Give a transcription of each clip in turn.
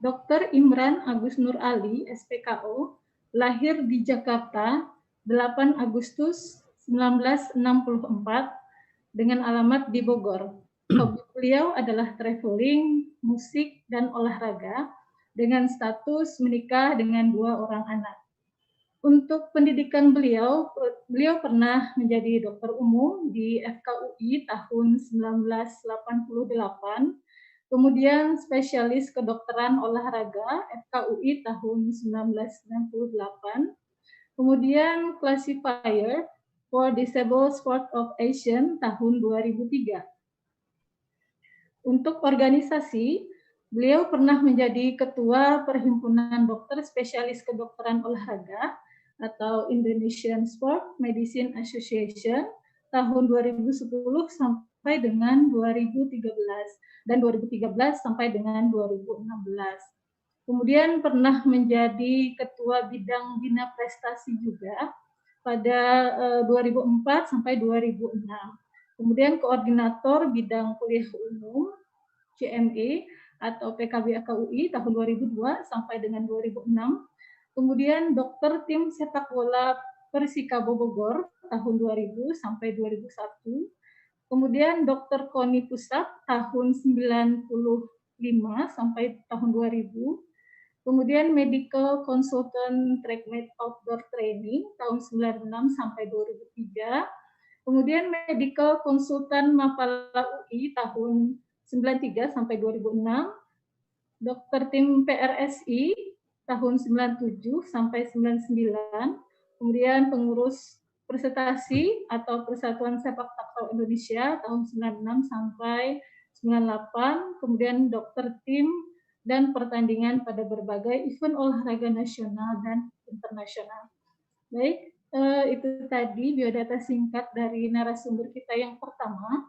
Dr. Imran Agus Nur Ali, SPKO, lahir di Jakarta 8 Agustus 1964 dengan alamat di Bogor. Hobi beliau adalah traveling, musik, dan olahraga dengan status menikah dengan 2 orang anak. Untuk pendidikan beliau pernah menjadi dokter umum di FKUI tahun 1988, kemudian spesialis kedokteran olahraga FKUI tahun 1998, kemudian classifier for Disabled Sport of Asian tahun 2003. Untuk organisasi, beliau pernah menjadi ketua Perhimpunan Dokter Spesialis Kedokteran Olahraga atau Indonesian Sport Medicine Association tahun 2010 sampai dengan 2013 dan 2013 sampai dengan 2016. Kemudian pernah menjadi ketua bidang bina prestasi juga pada 2004 sampai 2006. Kemudian koordinator bidang kuliah umum CME atau PKB AKUI tahun 2002 sampai dengan 2006. Kemudian dokter tim sepak bola Persikabo Bogor tahun 2000 sampai 2001. Kemudian dokter KONI Pusat tahun 95 sampai tahun 2000. Kemudian medical consultant trackmate outdoor training tahun 96 sampai 2003. Kemudian medical consultant Mapala UI tahun 93 sampai 2006. Dokter tim PRSI tahun 97 sampai 99, kemudian pengurus Persitasi atau Persatuan Sepak Takraw Indonesia tahun 96 sampai 98, kemudian dokter tim dan pertandingan pada berbagai event olahraga nasional dan internasional. Baik, itu tadi biodata singkat dari narasumber kita yang pertama.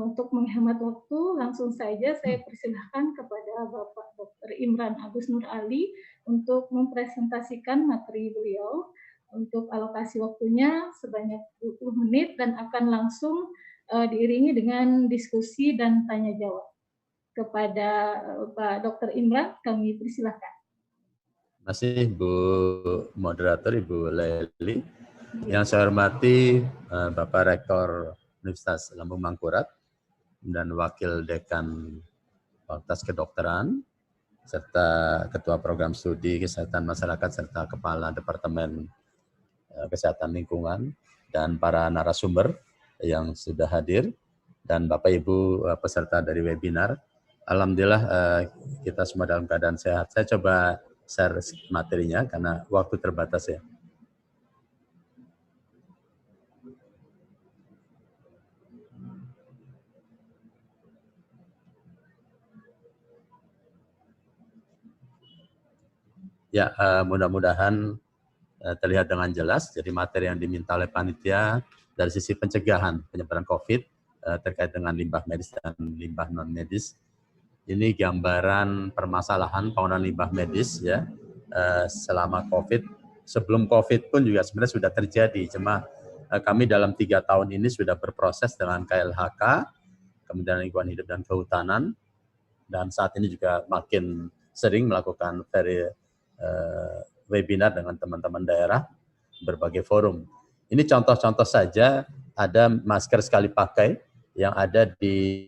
Untuk menghemat waktu, langsung saja saya persilahkan kepada Bapak Dr. Imran Agus Nur Ali untuk mempresentasikan materi beliau. Untuk alokasi waktunya sebanyak 20 menit dan akan langsung diiringi dengan diskusi dan tanya jawab. Kepada Pak Dr. Imran, kami persilahkan. Terima kasih Bu Moderator, Ibu Leli. Yang saya hormati Bapak Rektor Universitas Lambung Mangkurat dan Wakil Dekan Fakultas Kedokteran, serta Ketua Program Studi Kesehatan Masyarakat, serta Kepala Departemen Kesehatan Lingkungan, dan para narasumber yang sudah hadir, dan Bapak Ibu peserta dari webinar. Alhamdulillah kita semua dalam keadaan sehat. Saya coba share materinya karena waktu terbatas ya. Ya, mudah-mudahan terlihat dengan jelas. Jadi materi yang diminta oleh panitia dari sisi pencegahan penyebaran COVID terkait dengan limbah medis dan limbah non medis. Ini gambaran permasalahan penggunaan limbah medis ya selama COVID. Sebelum COVID pun juga sebenarnya sudah terjadi. Cuma kami dalam 3 tahun ini sudah berproses dengan KLHK, Kementerian Lingkungan Hidup dan Kehutanan, dan saat ini juga makin sering melakukan webinar dengan teman-teman daerah, berbagai forum. Ini contoh-contoh saja, ada masker sekali pakai yang ada di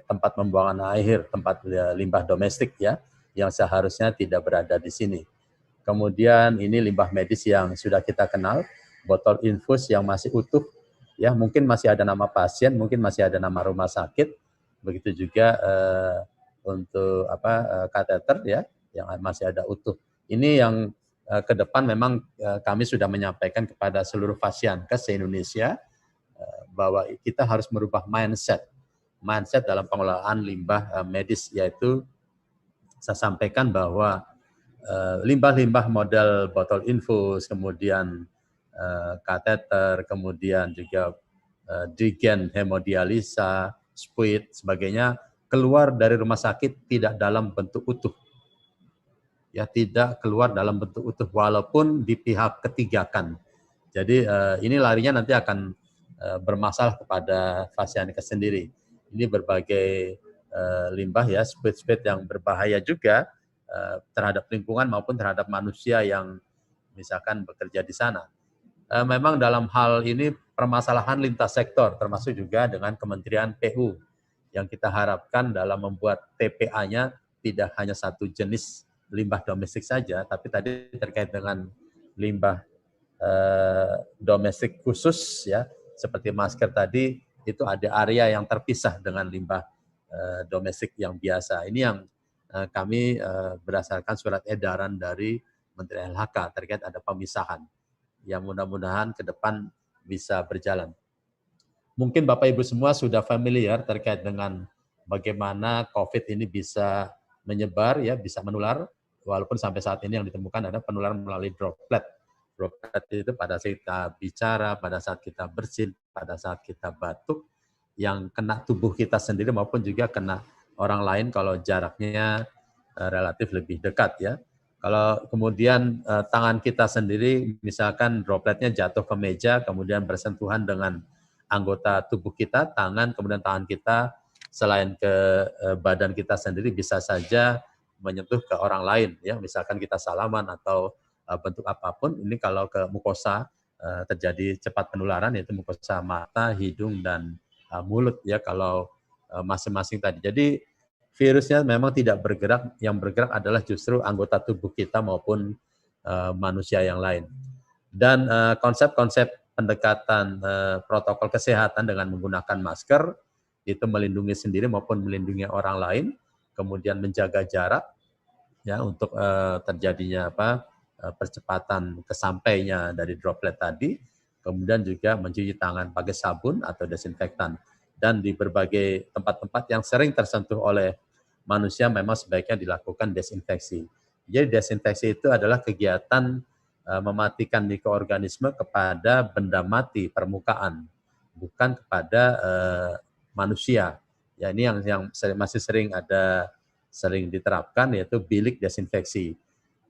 tempat pembuangan akhir, tempat limbah domestik ya, yang seharusnya tidak berada di sini. Kemudian ini limbah medis yang sudah kita kenal, botol infus yang masih utuh, ya mungkin masih ada nama pasien, mungkin masih ada nama rumah sakit, begitu juga untuk kateter ya, yang masih ada utuh. Ini yang ke depan memang kami sudah menyampaikan kepada seluruh Fasiankes se-Indonesia bahwa kita harus merubah mindset dalam pengelolaan limbah medis, yaitu saya sampaikan bahwa limbah-limbah model botol infus, kemudian kateter, kemudian juga digen hemodialisa, spuit, sebagainya, keluar dari rumah sakit tidak dalam bentuk utuh. Ya, tidak keluar dalam bentuk utuh walaupun di pihak ketiga kan. Jadi ini larinya nanti akan bermasalah kepada Fasiankes sendiri. Ini berbagai limbah ya, spit yang berbahaya juga terhadap lingkungan maupun terhadap manusia yang misalkan bekerja di sana. Memang dalam hal ini permasalahan lintas sektor, termasuk juga dengan Kementerian PU, yang kita harapkan dalam membuat TPA-nya tidak hanya satu jenis limbah domestik saja, tapi tadi terkait dengan limbah domestik khusus ya, seperti masker tadi, itu ada area yang terpisah dengan limbah domestik yang biasa. Ini yang kami berdasarkan surat edaran dari Menteri LHK terkait ada pemisahan yang mudah-mudahan ke depan bisa berjalan. Mungkin Bapak Ibu semua sudah familiar terkait dengan bagaimana COVID ini bisa menyebar, ya, bisa menular, walaupun sampai saat ini yang ditemukan ada penularan melalui droplet. Droplet itu pada saat kita bicara, pada saat kita bersin, pada saat kita batuk, yang kena tubuh kita sendiri maupun juga kena orang lain kalau jaraknya relatif lebih dekat ya. Kalau kemudian tangan kita sendiri, misalkan dropletnya jatuh ke meja, kemudian bersentuhan dengan anggota tubuh kita, tangan, kemudian tangan kita, selain ke badan kita sendiri, bisa saja menyentuh ke orang lain. Ya, misalkan kita salaman atau bentuk apapun, ini kalau ke mukosa terjadi cepat penularan, yaitu mukosa mata, hidung, dan mulut ya kalau masing-masing tadi. Jadi virusnya memang tidak bergerak, yang bergerak adalah justru anggota tubuh kita maupun manusia yang lain. Dan konsep-konsep pendekatan protokol kesehatan dengan menggunakan masker itu melindungi sendiri maupun melindungi orang lain, kemudian menjaga jarak ya untuk terjadinya percepatan kesampainya dari droplet tadi, kemudian juga mencuci tangan pakai sabun atau desinfektan. Dan di berbagai tempat-tempat yang sering tersentuh oleh manusia memang sebaiknya dilakukan desinfeksi. Jadi desinfeksi itu adalah kegiatan mematikan mikroorganisme kepada benda mati permukaan, bukan kepada manusia. Ya, ini yang masih sering diterapkan, yaitu bilik desinfeksi.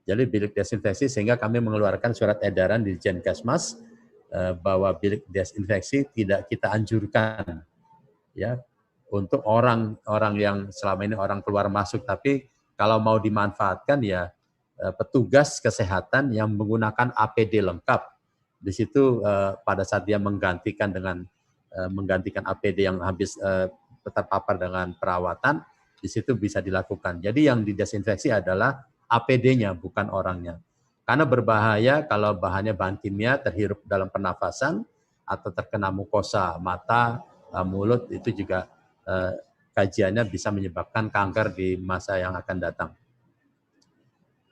Jadi bilik desinfeksi, sehingga kami mengeluarkan surat edaran di Dijenkesmas bahwa bilik desinfeksi tidak kita anjurkan ya untuk orang yang selama ini orang keluar masuk, tapi kalau mau dimanfaatkan ya petugas kesehatan yang menggunakan APD lengkap. Di situ pada saat dia menggantikan APD yang habis terpapar dengan perawatan, di situ bisa dilakukan. Jadi yang didesinfeksi adalah APD-nya, bukan orangnya. Karena berbahaya kalau bahannya bahan kimia terhirup dalam pernafasan atau terkena mukosa mata, mulut, itu juga kajiannya bisa menyebabkan kanker di masa yang akan datang.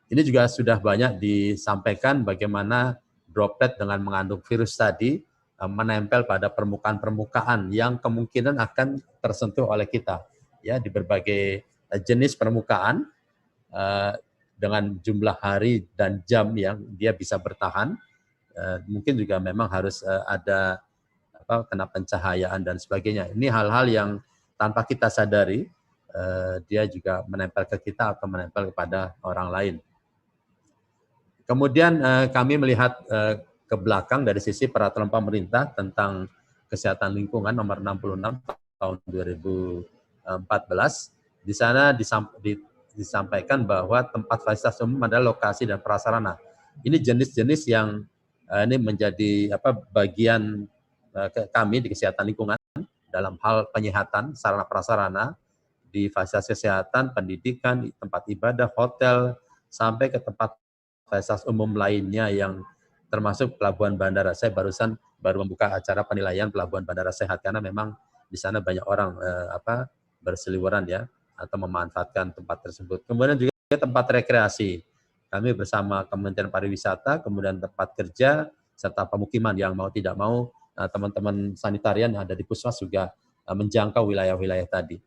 Ini juga sudah banyak disampaikan bagaimana droplet dengan mengandung virus tadi menempel pada permukaan-permukaan yang kemungkinan akan tersentuh oleh kita ya di berbagai jenis permukaan dengan jumlah hari dan jam yang dia bisa bertahan. Mungkin juga memang harus ada kena pencahayaan dan sebagainya. Ini hal-hal yang tanpa kita sadari dia juga menempel ke kita atau menempel kepada orang lain. Kemudian kami melihat ke belakang dari sisi peraturan pemerintah tentang kesehatan lingkungan nomor 66 tahun 2014. Di sana disampaikan bahwa tempat fasilitas umum adalah lokasi dan prasarana. Ini jenis-jenis yang ini menjadi bagian kami di kesehatan lingkungan dalam hal penyehatan sarana prasarana di fasilitas kesehatan, pendidikan, tempat ibadah, hotel, sampai ke tempat fasilitas umum lainnya yang termasuk pelabuhan bandara. Saya baru membuka acara penilaian pelabuhan bandara sehat karena memang di sana banyak orang berseliweran ya atau memanfaatkan tempat tersebut. Kemudian juga tempat rekreasi. Kami bersama Kementerian Pariwisata, kemudian tempat kerja serta pemukiman yang mau tidak mau teman-teman sanitarian yang ada di Puskesmas juga menjangkau wilayah-wilayah tadi.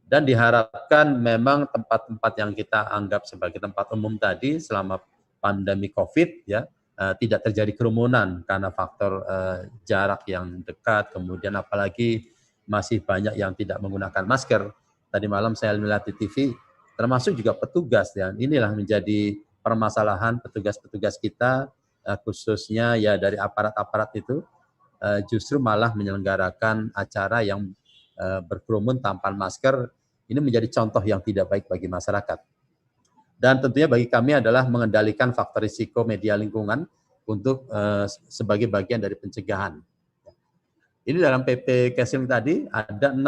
Dan diharapkan memang tempat-tempat yang kita anggap sebagai tempat umum tadi selama pandemi COVID ya tidak terjadi kerumunan karena faktor jarak yang dekat, kemudian apalagi masih banyak yang tidak menggunakan masker. Tadi malam saya melihat di TV, termasuk juga petugas, dan inilah menjadi permasalahan petugas-petugas kita, khususnya ya dari aparat-aparat itu, justru malah menyelenggarakan acara yang berkerumun tanpa masker, ini menjadi contoh yang tidak baik bagi masyarakat. Dan tentunya bagi kami adalah mengendalikan faktor risiko media lingkungan untuk sebagai bagian dari pencegahan. Ini dalam PP Kesling tadi ada 6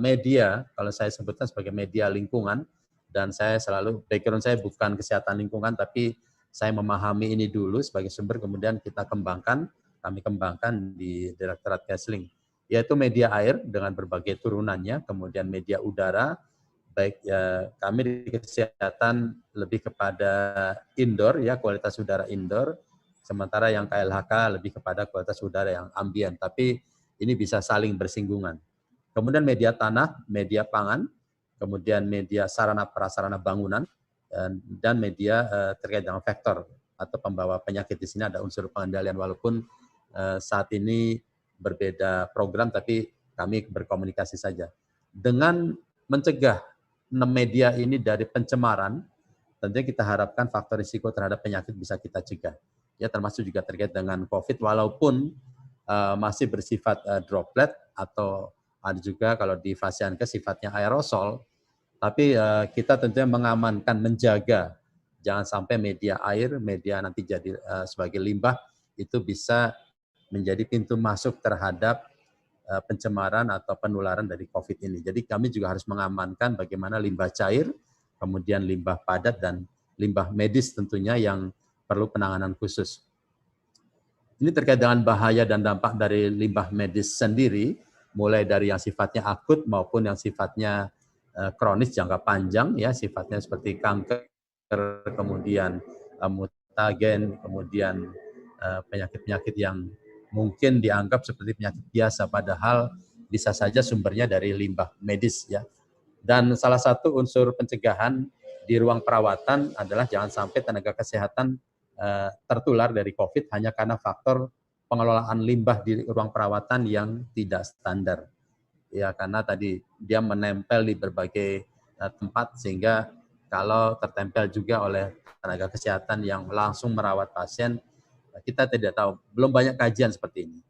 media, kalau saya sebutkan sebagai media lingkungan, dan saya selalu, background saya bukan kesehatan lingkungan, tapi saya memahami ini dulu sebagai sumber, kemudian kami kembangkan di Direktorat Kesling, yaitu media air dengan berbagai turunannya, kemudian media udara, baik kami di kesehatan lebih kepada indoor, ya kualitas udara indoor, sementara yang KLHK lebih kepada kualitas udara yang ambien, tapi ini bisa saling bersinggungan. Kemudian media tanah, media pangan, kemudian media sarana prasarana bangunan, dan media terkait dengan vektor atau pembawa penyakit. Di sini ada unsur pengendalian, walaupun saat ini berbeda program, tapi kami berkomunikasi saja. Dengan mencegah 6 media ini dari pencemaran, tentunya kita harapkan faktor risiko terhadap penyakit bisa kita cegah. Ya, termasuk juga terkait dengan COVID, walaupun masih bersifat droplet, atau ada juga kalau di Fasiankes sifatnya aerosol, tapi kita tentunya mengamankan, menjaga jangan sampai media air, media nanti jadi sebagai limbah, itu bisa menjadi pintu masuk terhadap pencemaran atau penularan dari COVID ini. Jadi kami juga harus mengamankan bagaimana limbah cair, kemudian limbah padat, dan limbah medis tentunya yang perlu penanganan khusus. Ini terkait dengan bahaya dan dampak dari limbah medis sendiri, mulai dari yang sifatnya akut maupun yang sifatnya kronis jangka panjang, ya sifatnya seperti kanker, kemudian mutagen, kemudian penyakit-penyakit yang mungkin dianggap seperti penyakit biasa, padahal bisa saja sumbernya dari limbah medis, ya. Dan salah satu unsur pencegahan di ruang perawatan adalah jangan sampai tenaga kesehatan tertular dari COVID hanya karena faktor pengelolaan limbah di ruang perawatan yang tidak standar. Ya, karena tadi dia menempel di berbagai tempat, sehingga kalau tertempel juga oleh tenaga kesehatan yang langsung merawat pasien, kita tidak tahu, belum banyak kajian seperti ini.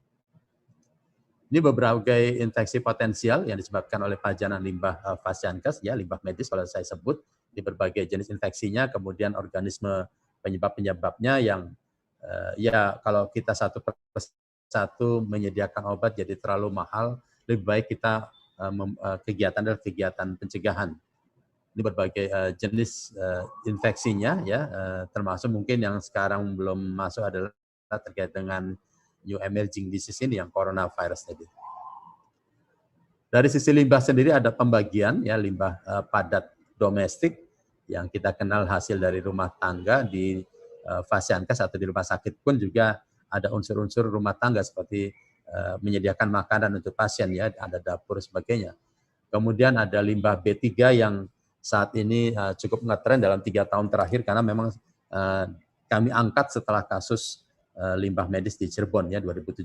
Ini beberapa infeksi potensial yang disebabkan oleh pajanan limbah Fasiankes, ya limbah medis kalau saya sebut, di berbagai jenis infeksinya, kemudian organisme penyebab-penyebabnya yang ya kalau kita satu persatu menyediakan obat jadi terlalu mahal, lebih baik kita kegiatan adalah kegiatan pencegahan. Ini berbagai jenis infeksinya, ya termasuk mungkin yang sekarang belum masuk adalah terkait dengan new emerging disease ini, yang coronavirus tadi. Dari sisi limbah sendiri ada pembagian, ya limbah padat domestik yang kita kenal hasil dari rumah tangga. Di Fasiankes atau di rumah sakit pun juga ada unsur-unsur rumah tangga seperti menyediakan makanan untuk pasien, ya ada dapur sebagainya. Kemudian ada limbah B3 yang saat ini cukup ngetren dalam 3 tahun terakhir, karena memang kami angkat setelah kasus limbah medis di Cirebon, ya 2017.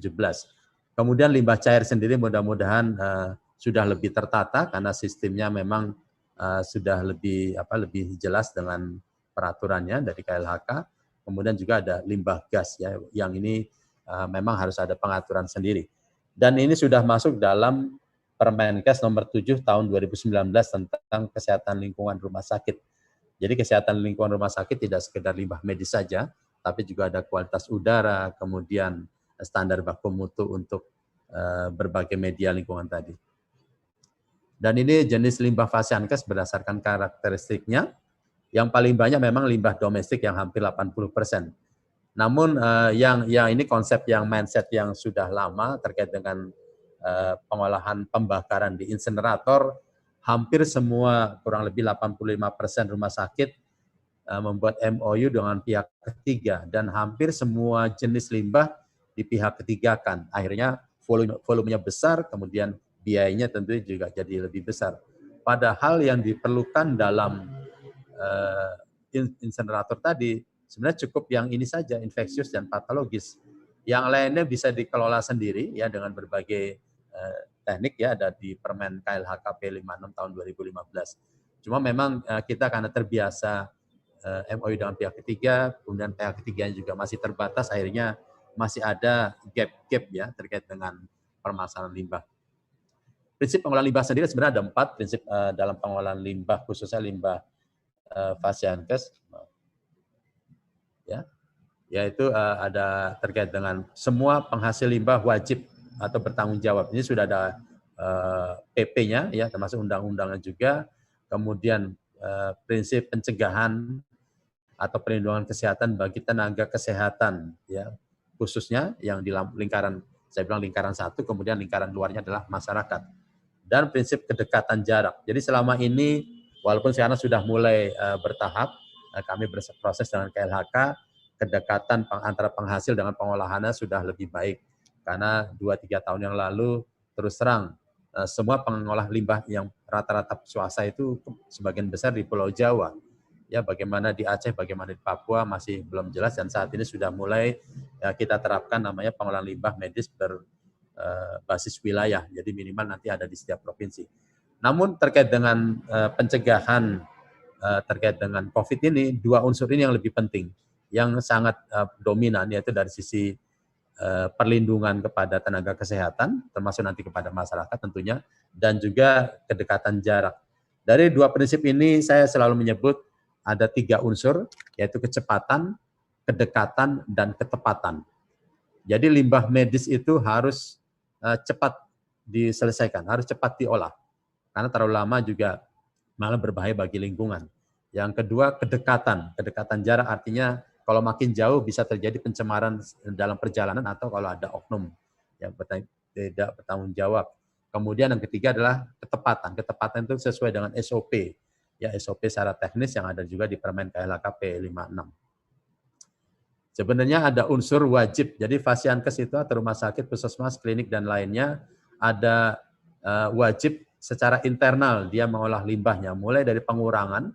Kemudian limbah cair sendiri mudah-mudahan sudah lebih tertata karena sistemnya memang sudah lebih jelas dengan peraturannya dari KLHK. Kemudian juga ada limbah gas, ya yang ini memang harus ada pengaturan sendiri. Dan ini sudah masuk dalam Permenkes nomor 7 tahun 2019 tentang kesehatan lingkungan rumah sakit. Jadi kesehatan lingkungan rumah sakit tidak sekedar limbah medis saja, tapi juga ada kualitas udara, kemudian standar baku mutu untuk berbagai media lingkungan tadi. Dan ini jenis limbah Fasiankes berdasarkan karakteristiknya. Yang paling banyak memang limbah domestik yang hampir 80%. Namun yang ini konsep yang mindset yang sudah lama terkait dengan pengolahan pembakaran di insinerator. Hampir semua, kurang lebih 85% rumah sakit membuat MOU dengan pihak ketiga, dan hampir semua jenis limbah di pihak ketiga kan. Akhirnya volumenya besar, kemudian biayanya tentu juga jadi lebih besar. Padahal yang diperlukan dalam insinerator tadi sebenarnya cukup yang ini saja, infeksius dan patologis. Yang lainnya bisa dikelola sendiri, ya dengan berbagai teknik, ya ada di Permen KLHK P56 tahun 2015. Cuma memang kita karena terbiasa MOU dengan pihak ketiga, kemudian pihak ketiganya juga masih terbatas, akhirnya masih ada gap-gap, ya terkait dengan permasalahan limbah. Prinsip pengolahan limbah sendiri sebenarnya ada 4 prinsip dalam pengolahan limbah, khususnya limbah Fasiankes, ya, yaitu ada terkait dengan semua penghasil limbah wajib atau bertanggung jawab. Ini sudah ada PP-nya, ya, termasuk undang-undangnya juga. Kemudian prinsip pencegahan atau perlindungan kesehatan bagi tenaga kesehatan, ya, khususnya yang di lingkaran, saya bilang lingkaran 1, kemudian lingkaran luarnya adalah masyarakat. Dan prinsip kedekatan jarak. Jadi selama ini, walaupun sekarang sudah mulai bertahap, kami berproses dengan KLHK, kedekatan antara penghasil dengan pengolahannya sudah lebih baik. Karena 2-3 tahun yang lalu, terus terang, semua pengolah limbah yang rata-rata swasta itu sebagian besar di Pulau Jawa. Ya, bagaimana di Aceh, bagaimana di Papua masih belum jelas, dan saat ini sudah mulai kita terapkan namanya pengolahan limbah medis basis wilayah, jadi minimal nanti ada di setiap provinsi. Namun terkait dengan pencegahan terkait dengan COVID ini, 2 unsur ini yang lebih penting, yang sangat dominan, yaitu dari sisi perlindungan kepada tenaga kesehatan, termasuk nanti kepada masyarakat tentunya, dan juga kedekatan jarak. Dari 2 prinsip ini saya selalu menyebut ada 3 unsur, yaitu kecepatan, kedekatan, dan ketepatan. Jadi limbah medis itu harus cepat diselesaikan, harus cepat diolah. Karena terlalu lama juga malah berbahaya bagi lingkungan. Yang kedua, kedekatan jarak, artinya kalau makin jauh bisa terjadi pencemaran dalam perjalanan atau kalau ada oknum yang tidak bertanggung jawab. Kemudian yang ketiga adalah ketepatan itu sesuai dengan SOP, ya, SOP secara teknis yang ada juga di Permen KLHK P56. Sebenarnya ada unsur wajib, jadi Fasiankes itu atau rumah sakit, puskesmas, klinik, dan lainnya ada wajib secara internal dia mengolah limbahnya, mulai dari pengurangan,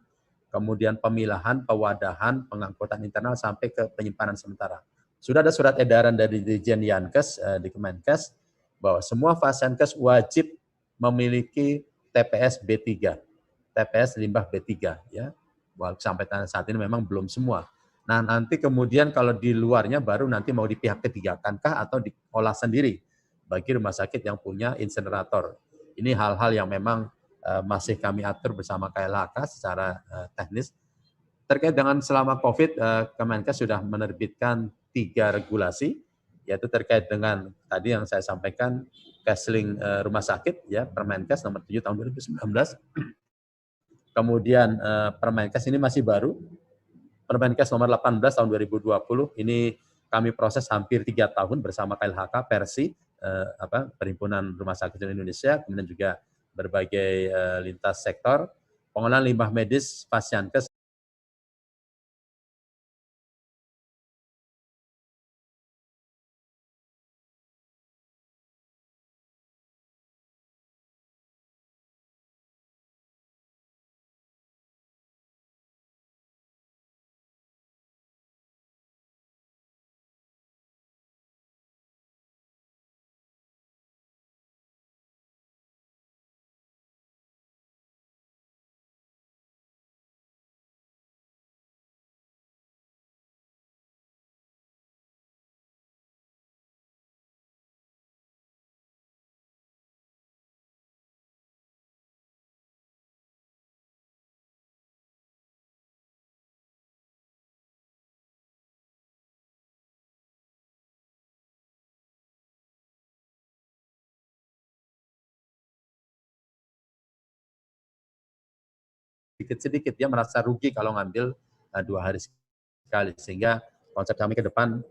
kemudian pemilahan, pewadahan, pengangkutan internal, sampai ke penyimpanan sementara. Sudah ada surat edaran dari Dirjen Yankes di Kemenkes, bahwa semua Fasiankes wajib memiliki TPS B3, TPS limbah B3. Ya. Sampai saat ini memang belum semua. Nah, nanti kemudian kalau di luarnya baru nanti mau di pihak ketiga kankah atau diolah sendiri bagi rumah sakit yang punya insinerator. Ini hal-hal yang memang masih kami atur bersama KLHK secara teknis. Terkait dengan selama COVID, Kemenkes sudah menerbitkan 3 regulasi, yaitu terkait dengan tadi yang saya sampaikan, Kesling rumah sakit, ya, Permenkes nomor 7 tahun 2019. Kemudian Permenkes ini masih baru, Permenkes nomor 18 tahun 2020, ini kami proses hampir 3 tahun bersama KLHK, Persi, Perhimpunan Rumah Sakit Indonesia, kemudian juga berbagai lintas sektor, pengolahan limbah medis Fasiankes. Sedikit-sedikit dia merasa rugi kalau ngambil 2 hari sekali, sehingga konsep kami ke depan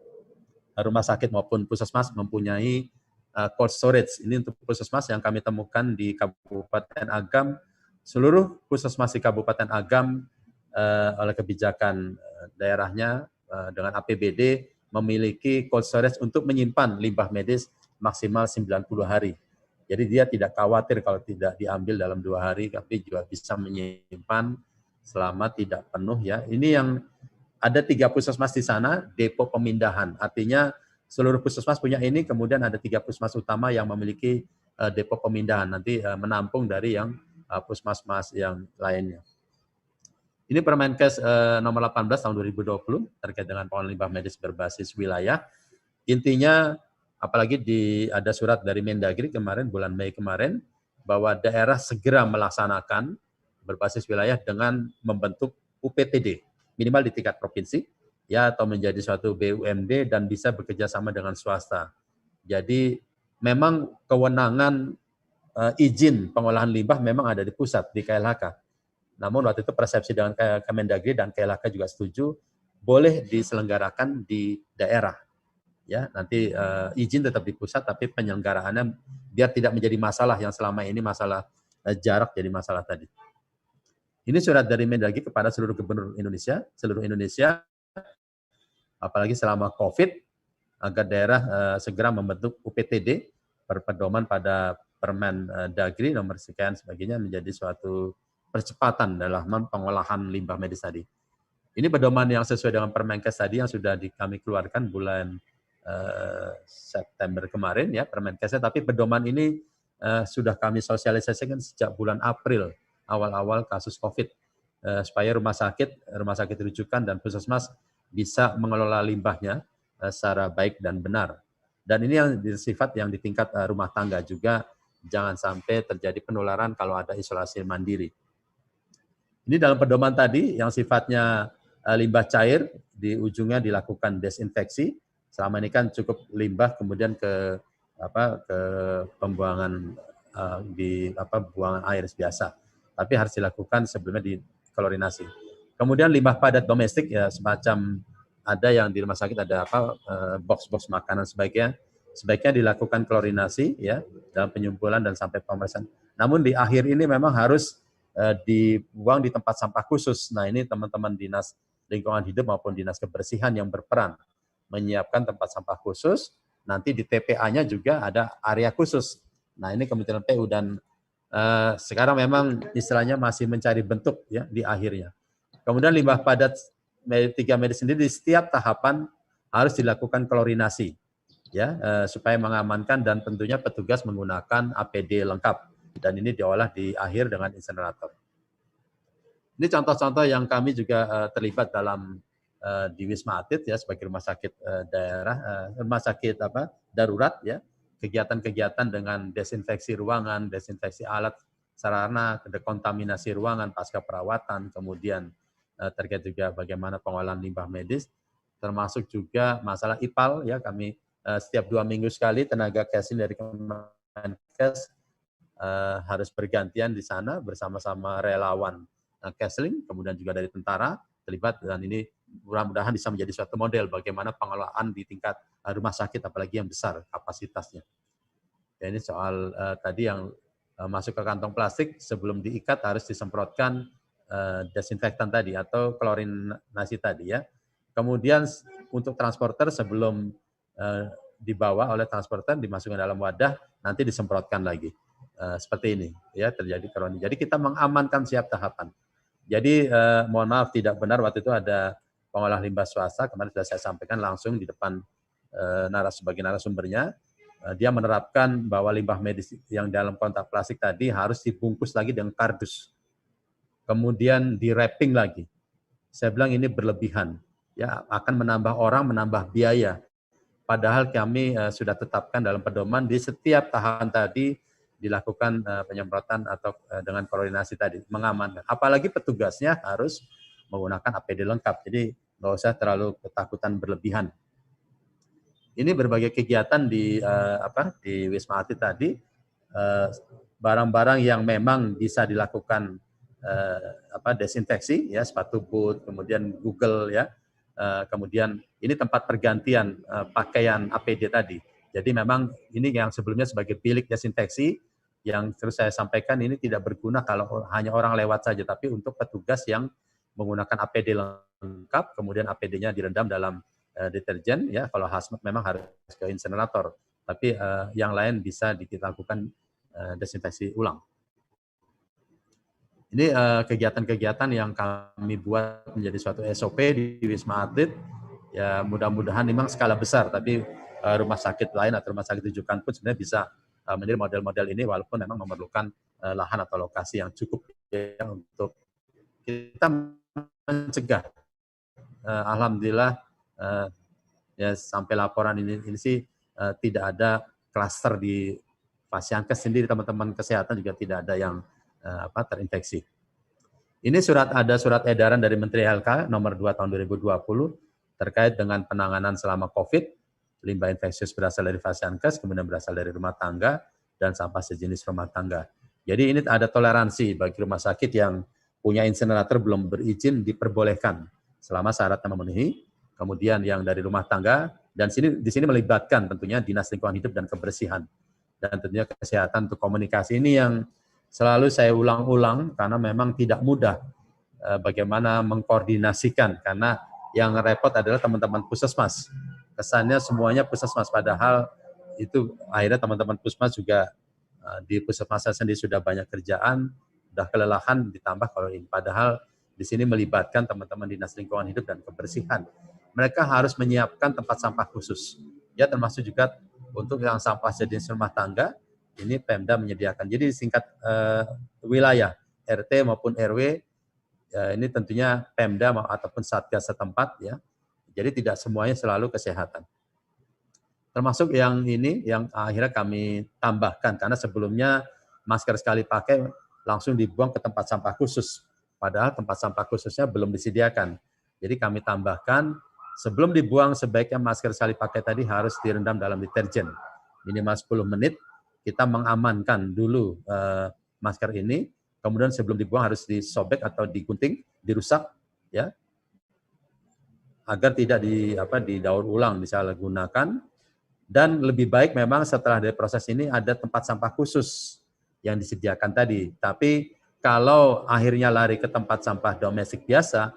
rumah sakit maupun puskesmas mempunyai cold storage. Ini untuk puskesmas yang kami temukan di Kabupaten Agam, seluruh puskesmas di Kabupaten Agam oleh kebijakan daerahnya dengan APBD memiliki cold storage untuk menyimpan limbah medis maksimal 90 hari. Jadi dia tidak khawatir kalau tidak diambil dalam 2 hari, tapi juga bisa menyimpan selama tidak penuh, ya. Ini yang ada 3 puskesmas di sana, depo pemindahan. Artinya seluruh puskesmas punya ini, kemudian ada 3 puskesmas utama yang memiliki depo pemindahan, nanti menampung dari yang puskesmas yang lainnya. Ini Permenkes nomor 18 tahun 2020 terkait dengan pengolahan limbah medis berbasis wilayah. Intinya, apalagi ada surat dari Mendagri kemarin, bulan Mei kemarin, bahwa daerah segera melaksanakan berbasis wilayah dengan membentuk UPTD minimal di tingkat provinsi ya, atau menjadi suatu BUMD dan bisa bekerja sama dengan swasta. Jadi memang kewenangan izin pengolahan limbah memang ada di pusat, di KLHK. Namun waktu itu persepsi dengan Kemendagri dan KLHK juga setuju, boleh diselenggarakan di daerah. Ya, nanti izin tetap di pusat, tapi penyelenggaraannya biar tidak menjadi masalah yang selama ini masalah jarak jadi masalah tadi. Ini surat dari Mendagri kepada seluruh gubernur Indonesia, apalagi selama COVID, agar daerah segera membentuk UPTD berpedoman pada Permen Dagri nomor sekian sebagainya menjadi suatu percepatan dalam pengolahan limbah medis tadi. Ini pedoman yang sesuai dengan Permenkes tadi yang sudah kami keluarkan bulan September kemarin ya Permenkesnya, tapi pedoman ini sudah kami sosialisasikan sejak bulan April awal-awal kasus COVID supaya rumah sakit rujukan dan puskesmas bisa mengelola limbahnya secara baik dan benar. Dan ini yang sifat yang di tingkat rumah tangga juga, jangan sampai terjadi penularan kalau ada isolasi mandiri. Ini dalam pedoman tadi yang sifatnya limbah cair, di ujungnya dilakukan desinfeksi. Selama ini kan cukup limbah kemudian ke pembuangan buangan air biasa. Tapi harus dilakukan sebelumnya di klorinasi. Kemudian limbah padat domestik ya semacam ada yang di rumah sakit ada box-box makanan sebaiknya dilakukan klorinasi ya dalam penyumpulan dan sampai pemeriksaan. Namun di akhir ini memang harus dibuang di tempat sampah khusus. Nah, ini teman-teman Dinas Lingkungan Hidup maupun Dinas Kebersihan yang berperan menyiapkan tempat sampah khusus. Nanti di TPA-nya juga ada area khusus. Nah, ini Kementerian PU dan sekarang memang istilahnya masih mencari bentuk ya di akhirnya. Kemudian limbah padat 3 medis sendiri di setiap tahapan harus dilakukan klorinasi ya supaya mengamankan dan tentunya petugas menggunakan APD lengkap dan ini diolah di akhir dengan insinerator. Ini contoh-contoh yang kami juga terlibat dalam di Wisma Atlet ya sebagai rumah sakit daerah, rumah sakit darurat ya, kegiatan-kegiatan dengan desinfeksi ruangan, desinfeksi alat sarana, dekontaminasi ruangan pasca perawatan, kemudian terkait juga bagaimana pengolahan limbah medis, termasuk juga masalah IPAL ya, kami setiap 2 minggu sekali tenaga casing dari Kemenkes harus bergantian di sana bersama-sama relawan Kesling, kemudian juga dari tentara terlibat, dan ini mudah-mudahan bisa menjadi suatu model bagaimana pengelolaan di tingkat rumah sakit apalagi yang besar kapasitasnya. Ya, ini soal tadi yang masuk ke kantong plastik sebelum diikat harus disemprotkan desinfektan tadi atau klorinasi tadi ya. Kemudian untuk transporter sebelum dibawa oleh transporter dimasukkan dalam wadah nanti disemprotkan lagi. Seperti ini ya terjadi koroni. Jadi kita mengamankan setiap tahapan. Jadi mohon maaf tidak benar waktu itu ada pengolah limbah swasta kemarin sudah saya sampaikan langsung di depan sebagai narasumbernya, dia menerapkan bahwa limbah medis yang dalam kontak plastik tadi harus dibungkus lagi dengan kardus, kemudian di wrapping lagi. Saya bilang ini berlebihan, ya akan menambah orang, menambah biaya. Padahal kami sudah tetapkan dalam pedoman di setiap tahapan tadi dilakukan penyemprotan atau dengan koordinasi tadi, mengamankan. Apalagi petugasnya harus menggunakan APD lengkap, jadi nggak usah terlalu ketakutan berlebihan. Ini berbagai kegiatan di Wisma Atlet tadi, barang-barang yang memang bisa dilakukan desinfeksi, ya sepatu boot, kemudian Google ya, kemudian ini tempat pergantian pakaian APD tadi. Jadi memang ini yang sebelumnya sebagai bilik desinfeksi, yang terus saya sampaikan ini tidak berguna kalau hanya orang lewat saja, tapi untuk petugas yang menggunakan APD lengkap, kemudian APD-nya direndam dalam deterjen, ya kalau hazmat memang harus ke insinerator, tapi yang lain bisa dilakukan desinfeksi ulang. Ini kegiatan-kegiatan yang kami buat menjadi suatu SOP di Wisma Atlet. Ya mudah-mudahan memang skala besar, tapi rumah sakit lain atau rumah sakit rujukan pun sebenarnya bisa menjadi model-model ini walaupun memang memerlukan lahan atau lokasi yang cukup ya, untuk kita mencegah. Alhamdulillah ya sampai laporan ini sih tidak ada klaster di Pasienkes sendiri, teman-teman kesehatan juga tidak ada yang terinfeksi. Ini ada surat edaran dari Menteri LK nomor 2 tahun 2020 terkait dengan penanganan selama COVID, limbah infeksius berasal dari Pasienkes, kemudian berasal dari rumah tangga, dan sampah sejenis rumah tangga. Jadi ini ada toleransi bagi rumah sakit yang punya insinerator belum berizin diperbolehkan selama syaratnya memenuhi. Kemudian yang dari rumah tangga, dan di sini melibatkan tentunya Dinas Lingkungan Hidup dan Kebersihan. Dan tentunya kesehatan untuk komunikasi ini yang selalu saya ulang-ulang karena memang tidak mudah bagaimana mengkoordinasikan, karena yang repot adalah teman-teman puskesmas. Kesannya semuanya puskesmas, padahal itu akhirnya teman-teman puskesmas juga di puskesmas sendiri sudah banyak kerjaan, sudah kelelahan, ditambah kalau ini. Padahal di sini melibatkan teman-teman Dinas Lingkungan Hidup dan Kebersihan. Mereka harus menyiapkan tempat sampah khusus. Ya, termasuk juga untuk yang sampah jenis rumah tangga, ini Pemda menyediakan. Jadi singkat wilayah, RT maupun RW, ini tentunya Pemda ataupun Satgas setempat, ya. Jadi tidak semuanya selalu kesehatan. Termasuk yang ini, yang akhirnya kami tambahkan, karena sebelumnya masker sekali pakai langsung dibuang ke tempat sampah khusus. Padahal tempat sampah khususnya belum disediakan. Jadi kami tambahkan, sebelum dibuang sebaiknya masker sekali pakai tadi harus direndam dalam deterjen. Minimal 10 menit, kita mengamankan dulu masker ini, kemudian sebelum dibuang harus disobek atau digunting, dirusak, ya, agar tidak didaur ulang, disalahgunakan. Dan lebih baik memang setelah dari proses ini ada tempat sampah khusus yang disediakan tadi. Tapi kalau akhirnya lari ke tempat sampah domestik biasa,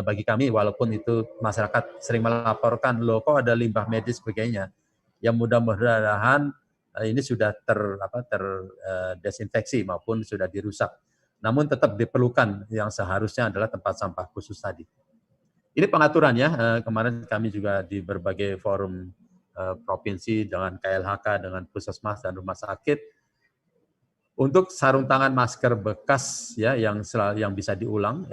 bagi kami walaupun itu masyarakat sering melaporkan, loh kok ada limbah medis sebagainya, yang mudah-mudahan ini sudah terdesinfeksi maupun sudah dirusak. Namun tetap diperlukan yang seharusnya adalah tempat sampah khusus tadi. Ini pengaturannya, kemarin kami juga di berbagai forum provinsi dengan KLHK, dengan puskesmas dan rumah sakit, untuk sarung tangan masker bekas ya yang bisa diulang,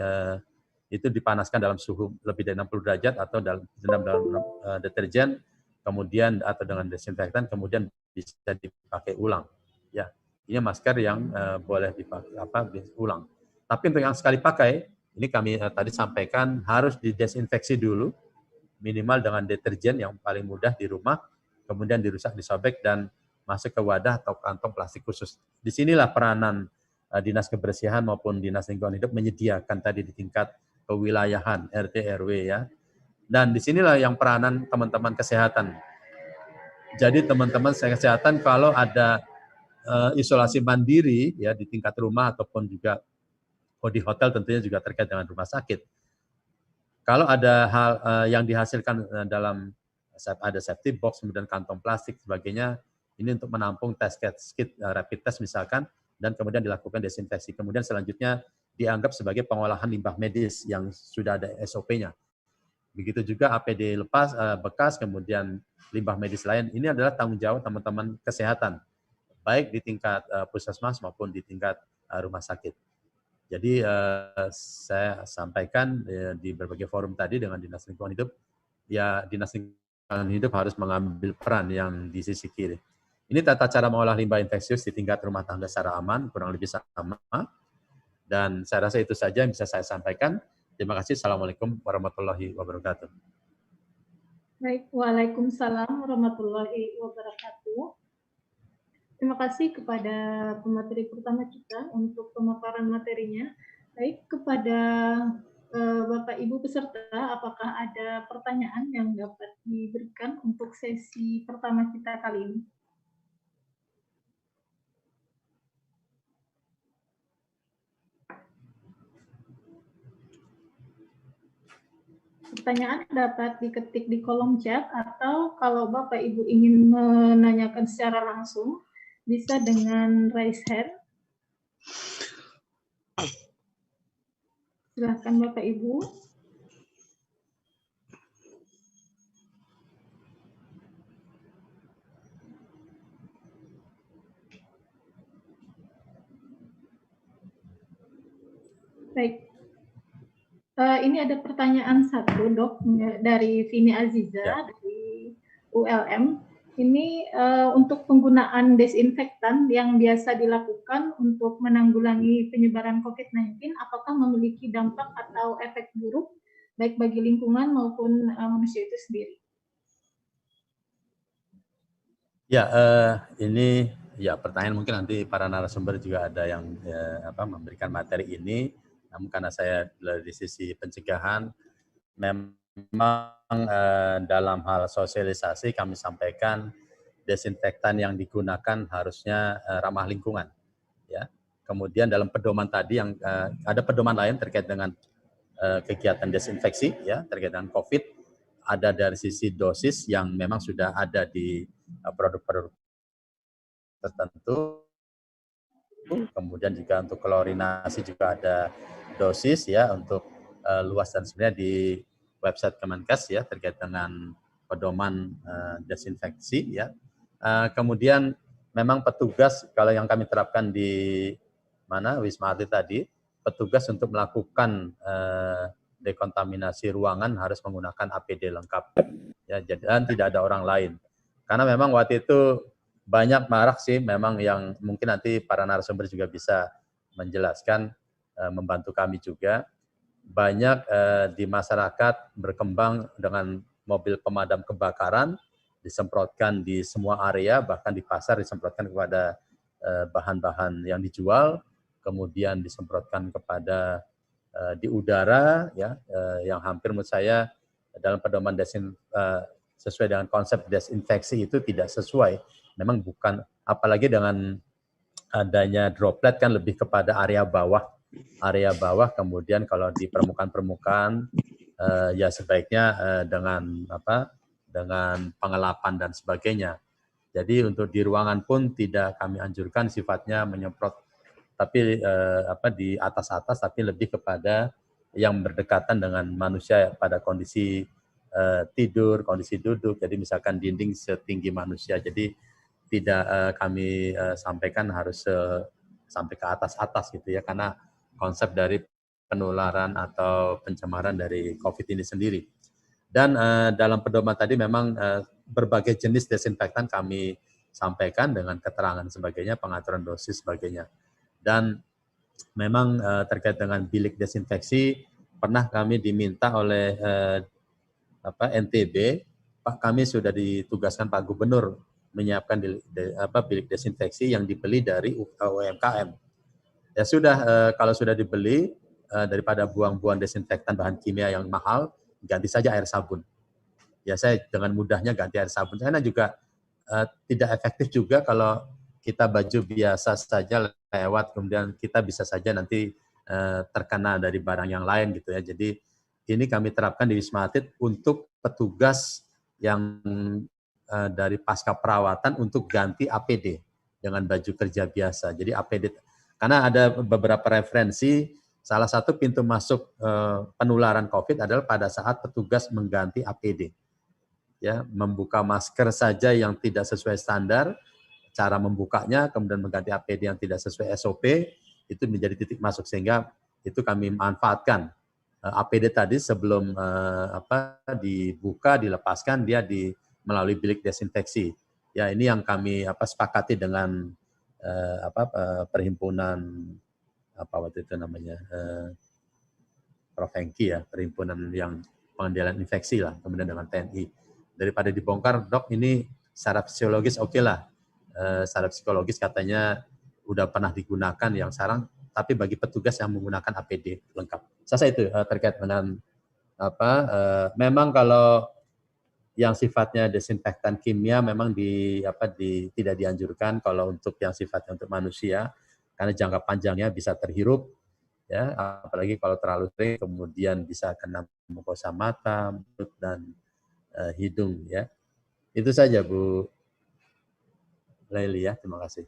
itu dipanaskan dalam suhu lebih dari 60 derajat atau dalam deterjen, kemudian atau dengan desinfektan, kemudian bisa dipakai ulang. Ya, ini masker yang boleh dipakai ulang. Tapi untuk yang sekali pakai, ini kami tadi sampaikan harus didesinfeksi dulu, minimal dengan deterjen yang paling mudah di rumah, kemudian dirusak, disobek, dan masuk ke wadah atau kantong plastik khusus. Disinilah peranan Dinas Kebersihan maupun Dinas Lingkungan Hidup menyediakan tadi di tingkat kewilayahan, RT, RW, ya. Dan disinilah yang peranan teman-teman kesehatan. Jadi teman-teman kesehatan kalau ada isolasi mandiri ya di tingkat rumah ataupun juga di hotel, tentunya juga terkait dengan rumah sakit. Kalau ada hal yang dihasilkan dalam ada safety box, kemudian kantong plastik, sebagainya, ini untuk menampung tes kit rapid test misalkan, dan kemudian dilakukan desinfeksi. Kemudian selanjutnya dianggap sebagai pengolahan limbah medis yang sudah ada SOP-nya. Begitu juga APD lepas, bekas, kemudian limbah medis lain, ini adalah tanggung jawab teman-teman kesehatan, baik di tingkat puskesmas maupun di tingkat rumah sakit. Jadi saya sampaikan di berbagai forum tadi dengan Dinas Lingkungan Hidup, ya Dinas Lingkungan Hidup harus mengambil peran yang di sisi kiri. Ini tata cara mengolah limbah infeksius di tingkat rumah tangga secara aman, kurang lebih sama. Dan saya rasa itu saja yang bisa saya sampaikan. Terima kasih. Assalamualaikum warahmatullahi wabarakatuh. Baik, waalaikumsalam warahmatullahi wabarakatuh. Terima kasih kepada pemateri pertama kita untuk pemaparan materinya. Baik, kepada Bapak Ibu peserta, apakah ada pertanyaan yang dapat diberikan untuk sesi pertama kita kali ini? Pertanyaan dapat diketik di kolom chat, atau kalau Bapak Ibu ingin menanyakan secara langsung, bisa dengan raise hand. Silahkan Bapak Ibu. Baik. Ini ada pertanyaan satu, Dok, dari Vini Aziza, dari ULM. Ini untuk penggunaan desinfektan yang biasa dilakukan untuk menanggulangi penyebaran COVID-19, apakah memiliki dampak atau efek buruk baik bagi lingkungan maupun manusia itu sendiri? Ya, ini ya pertanyaan mungkin nanti para narasumber juga ada yang memberikan materi ini. Namun karena saya dari sisi pencegahan, memang dalam hal sosialisasi kami sampaikan desinfektan yang digunakan harusnya ramah lingkungan. Ya. Kemudian dalam pedoman tadi yang ada pedoman lain terkait dengan kegiatan desinfeksi, ya terkait dengan COVID, ada dari sisi dosis yang memang sudah ada di produk-produk tertentu. Kemudian juga untuk klorinasi juga ada dosis ya untuk luas, dan sebenarnya di website Kemenkes ya terkait dengan pedoman desinfeksi ya. Kemudian memang petugas kalau yang kami terapkan di Wisma Atlet tadi, petugas untuk melakukan dekontaminasi ruangan harus menggunakan APD lengkap ya, dan tidak ada orang lain. Karena memang waktu itu banyak marak sih memang yang mungkin nanti para narasumber juga bisa menjelaskan, membantu kami juga. Banyak di masyarakat berkembang dengan mobil pemadam kebakaran, disemprotkan di semua area, bahkan di pasar disemprotkan kepada bahan-bahan yang dijual, kemudian disemprotkan kepada di udara, ya, yang hampir menurut saya dalam pedoman sesuai dengan konsep desinfeksi itu tidak sesuai. Memang bukan, apalagi dengan adanya droplet kan lebih kepada area bawah, kemudian kalau di permukaan ya sebaiknya dengan dengan pengelapan dan sebagainya. Jadi untuk di ruangan pun tidak kami anjurkan sifatnya menyemprot, tapi di atas-atas, tapi lebih kepada yang berdekatan dengan manusia pada kondisi tidur, kondisi duduk. Jadi misalkan dinding setinggi manusia. Jadi tidak kami sampaikan harus sampai ke atas-atas gitu ya, karena konsep dari penularan atau pencemaran dari COVID ini sendiri. Dan dalam pedoman tadi memang berbagai jenis desinfektan kami sampaikan dengan keterangan sebagainya, pengaturan dosis sebagainya. Dan memang terkait dengan bilik desinfeksi, pernah kami diminta oleh NTB, Pak, kami sudah ditugaskan Pak Gubernur menyiapkan bilik desinfeksi yang dibeli dari UMKM. Ya sudah, kalau sudah dibeli, daripada buang-buang desinfektan bahan kimia yang mahal, ganti saja air sabun. Ya saya dengan mudahnya ganti air sabun. Karena juga tidak efektif juga kalau kita baju biasa saja lewat, kemudian kita bisa saja nanti terkena dari barang yang lain gitu ya. Jadi ini kami terapkan di Wisma Atlet untuk petugas yang dari pasca perawatan untuk ganti APD dengan baju kerja biasa. Jadi APD, karena ada beberapa referensi, salah satu pintu masuk penularan COVID adalah pada saat petugas mengganti APD. Ya, membuka masker saja yang tidak sesuai standar, cara membukanya, kemudian mengganti APD yang tidak sesuai SOP, itu menjadi titik masuk, sehingga itu kami manfaatkan. APD tadi sebelum dibuka, dilepaskan, dia melalui bilik desinfeksi. Ya, ini yang kami sepakati dengan perhimpunan waktu itu namanya Prof. Hengki ya, perhimpunan yang pengendalian infeksi lah, kemudian dengan TNI. Daripada dibongkar, dok ini secara fisiologis oke lah, secara psikologis katanya udah pernah digunakan yang sekarang, tapi bagi petugas yang menggunakan APD lengkap. Saya itu terkait dengan memang kalau yang sifatnya desinfektan kimia memang tidak dianjurkan kalau untuk yang sifatnya untuk manusia, karena jangka panjangnya bisa terhirup, ya, apalagi kalau terlalu sering kemudian bisa kena mukosa mata, mulut, dan hidung ya. Itu saja Bu Laili ya, terima kasih.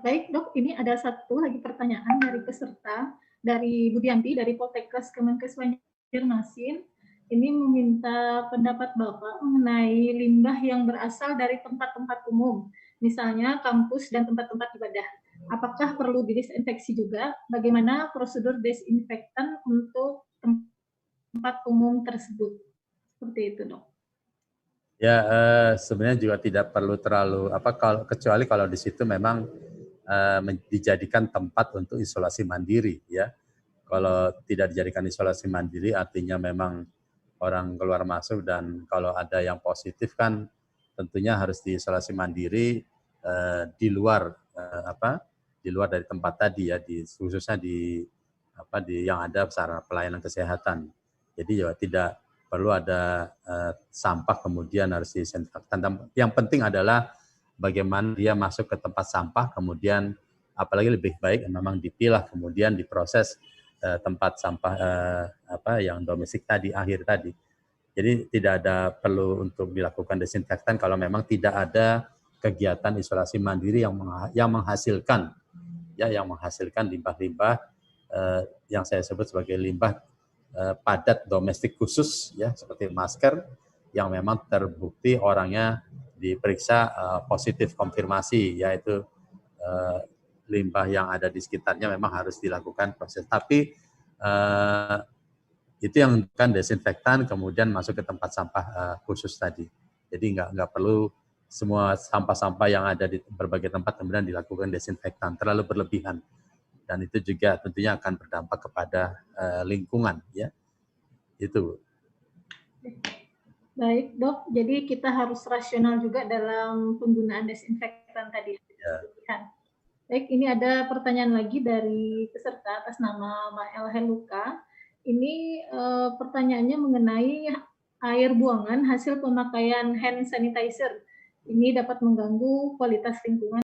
Baik dok, ini ada satu lagi pertanyaan dari peserta, dari Bu Dianti dari Poltekkes Kemenkes Banjarmasin. Ini meminta pendapat Bapak mengenai limbah yang berasal dari tempat-tempat umum, misalnya kampus dan tempat-tempat ibadah. Apakah perlu didesinfeksi juga? Bagaimana prosedur desinfektan untuk tempat umum tersebut? Seperti itu, dok. Ya, sebenarnya juga tidak perlu terlalu kecuali kalau di situ memang dijadikan tempat untuk isolasi mandiri, ya. Kalau tidak dijadikan isolasi mandiri, artinya memang orang keluar masuk, dan kalau ada yang positif kan tentunya harus diisolasi mandiri di luar di luar dari tempat tadi, ya, khususnya di yang ada sarana pelayanan kesehatan. Jadi ya tidak perlu ada sampah kemudian harus disinfektan. Yang penting adalah bagaimana dia masuk ke tempat sampah, kemudian apalagi lebih baik memang dipilah kemudian diproses tempat sampah yang domestik tadi, akhir tadi. Jadi tidak ada perlu untuk dilakukan desinfektan kalau memang tidak ada kegiatan isolasi mandiri yang menghasilkan limbah-limbah yang saya sebut sebagai limbah padat domestik khusus, ya, seperti masker yang memang terbukti orangnya diperiksa positif konfirmasi, yaitu limbah yang ada di sekitarnya memang harus dilakukan proses. Tapi itu yang kan desinfektan kemudian masuk ke tempat sampah khusus tadi. Jadi nggak perlu semua sampah-sampah yang ada di berbagai tempat kemudian dilakukan desinfektan, terlalu berlebihan. Dan itu juga tentunya akan berdampak kepada lingkungan, ya. Itu. Baik, Dok. Jadi kita harus rasional juga dalam penggunaan desinfektan tadi. Ya. Baik, ini ada pertanyaan lagi dari peserta atas nama Mael Heluka. Ini pertanyaannya mengenai air buangan hasil pemakaian hand sanitizer. Ini dapat mengganggu kualitas lingkungan